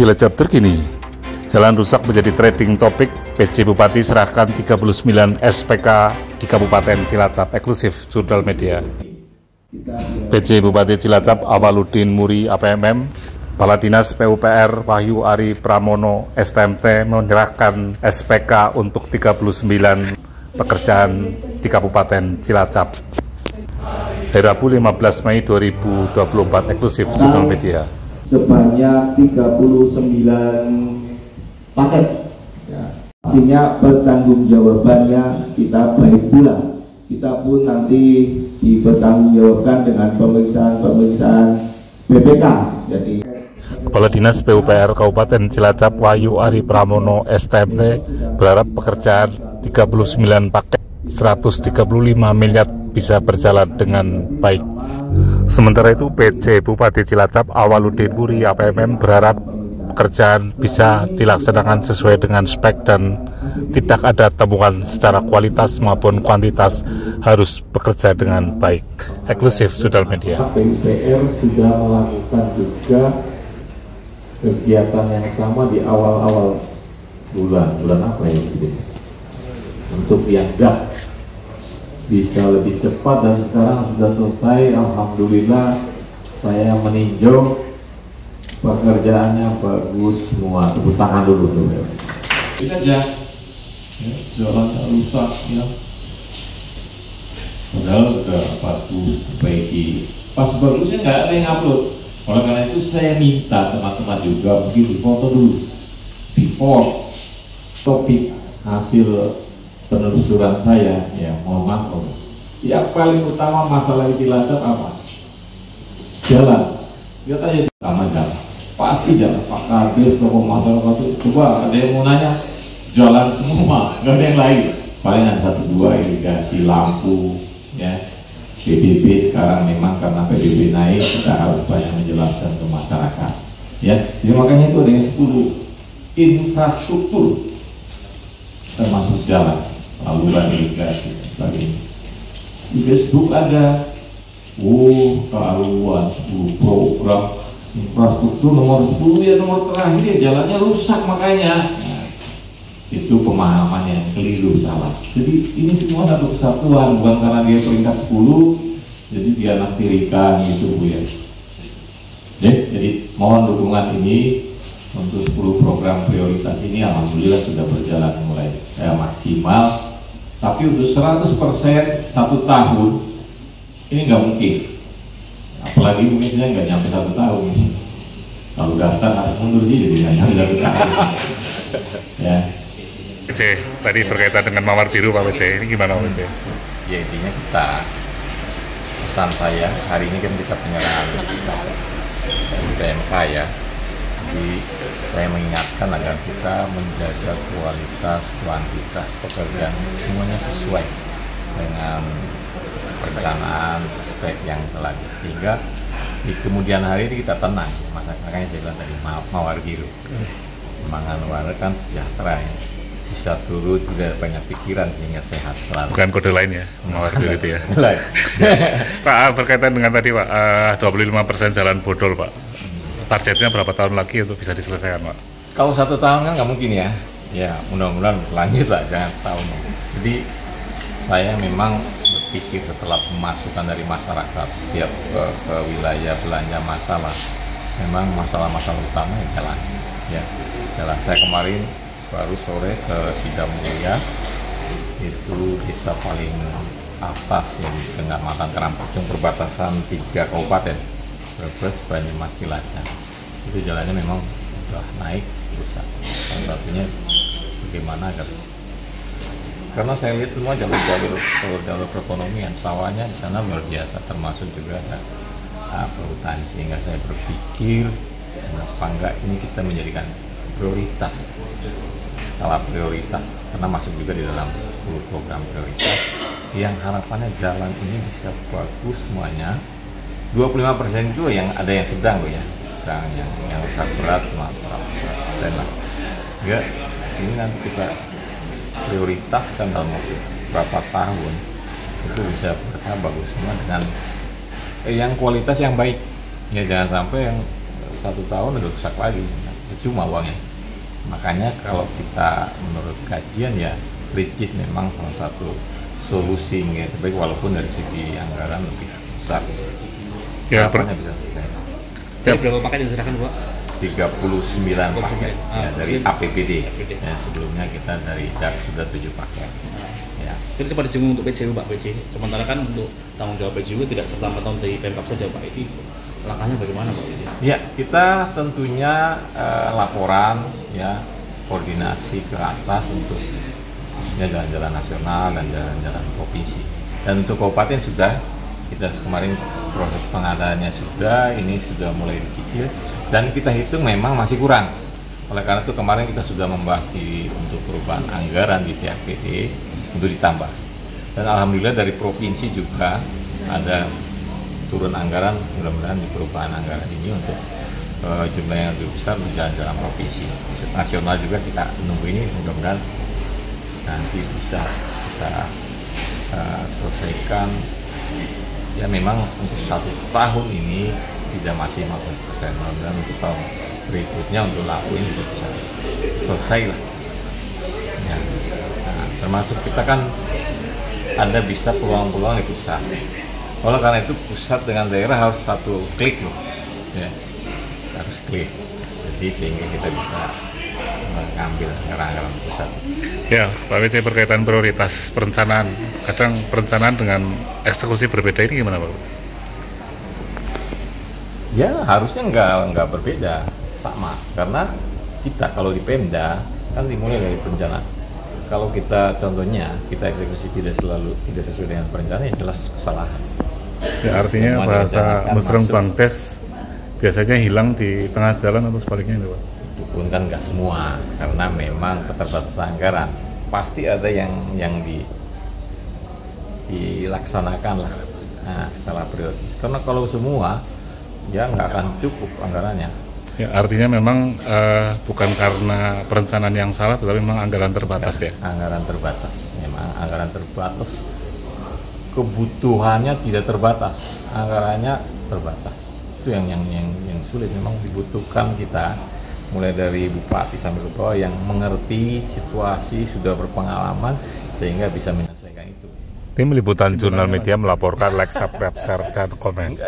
Cilacap terkini, jalan rusak menjadi trending topik. PJ Bupati serahkan 39 SPK di Kabupaten Cilacap, eksklusif Jurnal Media. PJ Bupati Cilacap Awaludin Muri APMM, Kepala Dinas PUPR Wahyu Ari Pramono STMT menyerahkan SPK untuk 39 pekerjaan di Kabupaten Cilacap. Hari Rabu 15 Mei 2024, eksklusif Jurnal Media. Sebanyak 39 paket, ya. Artinya pertanggungjawabannya kita baik pula. Kita pun nanti dipertanggungjawabkan dengan pemeriksaan BPK. Jadi Kepala Dinas PUPR Kabupaten Cilacap Wahyu Ari Pramono STMT berharap pekerjaan 39 paket 135 miliar bisa berjalan dengan baik. Sementara itu, PJ Bupati Cilacap Awaludin Muri APMM berharap pekerjaan bisa dilaksanakan sesuai dengan spek dan tidak ada temuan secara kualitas maupun kuantitas, harus bekerja dengan baik. Eksklusif Jurnal Media. PUPR sudah melakukan juga kegiatan yang sama di awal-awal bulan apa ya, untuk yang bisa lebih cepat, dan sekarang sudah selesai. Alhamdulillah, saya meninjau pekerjaannya bagus semua. Tepuk tangan dulu tuh. Bisa aja, ya, jalannya rusak ya. Padahal udah perbaiki. Pas bagusnya nggak ada yang upload. Oleh karena itu saya minta teman-teman juga mungkin foto dulu before topik hasil penelusuran saya, ya mohon maaf. Yang paling utama masalah di Cilacap apa? Jalan. Kita tanya utama jalan. Pasti jalan. Pak Kades, tokoh masyarakat itu, coba ada yang mau nanya, jalan semua, nggak ada yang lain. Paling ada satu dua irigasi, lampu, ya. PBB sekarang memang karena PBB naik, kita harus banyak menjelaskan ke masyarakat. Ya, jadi makanya itu ada yang 10 infrastruktur termasuk jalan, saluran irigasi dan sebagainya. Di Facebook ada kealuan 10 program infrastruktur, nomor 10 ya nomor terakhir ya jalannya rusak makanya. Nah, itu pemahaman yang keliru, salah. Jadi ini semua satu kesatuan, bukan karena dia peringkat 10 jadi dia naktirikan gitu Bu ya. Jadi mohon dukungan ini untuk 10 program prioritas ini. Alhamdulillah sudah berjalan mulai maksimal, tapi untuk 100% 1 tahun ini nggak mungkin, apalagi mungkin saya nggak nyampe 1 tahun. Kalau daftar harus mundur sih, jadi nggak nyampe 1 tahun. Ya. PJ, tadi berkaitan dengan Mawar Biru Pak PJ, ini gimana Pak PJ? Ya intinya kita, pesan saya hari ini kan kita penyerahan SPMK ya. Jadi saya mengingatkan agar kita menjaga kualitas, kuantitas pekerjaan semuanya sesuai dengan perencanaan spek yang telah, sehingga di kemudian hari ini kita tenang. Makanya saya bilang tadi Mawar Biru, semangat warga kan sejahtera ya. Bisa turun, tidak banyak pikiran sehingga sehat selalu. Bukan kode lain ya, Mawar Biru itu ya. Pak, berkaitan dengan tadi Pak, 25% jalan bodol Pak. Targetnya berapa tahun lagi untuk bisa diselesaikan Pak? Kalau 1 tahun kan nggak mungkin ya. Ya mudah-mudahan lanjut lah, jangan setahun. Jadi saya memang berpikir setelah pemasukan dari masyarakat setiap ke wilayah belanja masalah, memang masalah-masalah utama yang jalan. Ya, jalan. Saya kemarin baru sore ke Sidamulia, itu desa paling atas yang di Kecamatan Karangpojong, perbatasan 3 kabupaten, Brebes, Banyumas, Cilacap. Itu jalannya memang sudah naik, rusak. Salah satunya bagaimana agar, karena saya lihat semua jalur perekonomian, sawahnya di sana luar biasa, termasuk juga ada perhutani, sehingga saya berpikir apa enggak ini kita menjadikan prioritas, skala prioritas, karena masuk juga di dalam 10 program prioritas yang harapannya jalan ini bisa bagus semuanya. 25% itu yang ada yang sedang loh ya, yang rusak berat cuma 1% lah. Enggak, ini nanti kita prioritaskan dalam waktu berapa tahun itu bisa berkah bagus semua dengan yang kualitas yang baik. Ya jangan sampai yang 1 tahun udah rusak lagi. cuma uangnya. Makanya kalau kita menurut kajian ya rigid memang salah satu solusi yang terbaik, walaupun dari segi anggaran lebih besar. Ya, bisa selesai. Dari berapa paket yang diserahkan, Pak? 39 paket ya, dari APBD. Ya, sebelumnya kita dari DAK sudah 7 paket. Ya. Itu sempat disinggung untuk PJU, Pak, PJ. Sementara kan untuk tanggung jawab PJU tidak serta-merta dari Pemkab saja, Pak. Ini langkahnya bagaimana, Pak, PJ? Ya, kita tentunya laporan ya, koordinasi ke atas untuk khususnya jalan-jalan nasional dan jalan-jalan provinsi. Dan untuk kabupaten sudah, kita kemarin proses pengadaannya sudah, ini sudah mulai dicicil dan kita hitung memang masih kurang. Oleh karena itu kemarin kita sudah membahas untuk perubahan anggaran di TAPD untuk ditambah. Dan alhamdulillah dari provinsi juga ada turun anggaran, mudah-mudahan di perubahan anggaran ini untuk jumlah yang lebih besar untuk jalan-jalan provinsi. Nasional juga kita menunggu ini, mudah-mudahan nanti bisa kita selesaikan. Ya memang untuk 1 tahun ini tidak masih 50%, mudah-mudahan untuk tahun berikutnya untuk lakuin juga bisa selesai lah. Ya. Nah, termasuk kita kan ada bisa peluang-peluang di pusat. Oleh karena itu pusat dengan daerah harus satu klik loh, ya harus klik. Jadi sehingga kita bisa mengambil anggaran pusat. Ya, Pak WC, berkaitan prioritas perencanaan, kadang perencanaan dengan eksekusi berbeda, ini gimana, Pak? Ya harusnya nggak berbeda, sama. Karena kita kalau di Pemda kan dimulai dari perencanaan. Kalau kita contohnya kita eksekusi tidak sesuai dengan perencanaan, ya jelas kesalahan. Ya, artinya semua bahasa mesreng masuk. Bang Des biasanya hilang di tengah jalan atau sebaliknya itu, Pak? Itu pun kan nggak semua, karena memang keterbatasan anggaran. Pasti ada yang dilaksanakan lah. Nah, skala prioritas. Karena kalau semua ya nggak akan cukup anggarannya. Ya, artinya memang bukan karena perencanaan yang salah, tetapi memang anggaran terbatas ya? Anggaran terbatas, memang anggaran terbatas. Kebutuhannya tidak terbatas, anggarannya terbatas. Itu yang sulit, memang dibutuhkan kita mulai dari bupati sampai ke bawah yang mengerti situasi, sudah berpengalaman sehingga bisa menyelesaikan itu. Tim Liputan Jurnal Media melaporkan, like, subscribe, share, dan komen.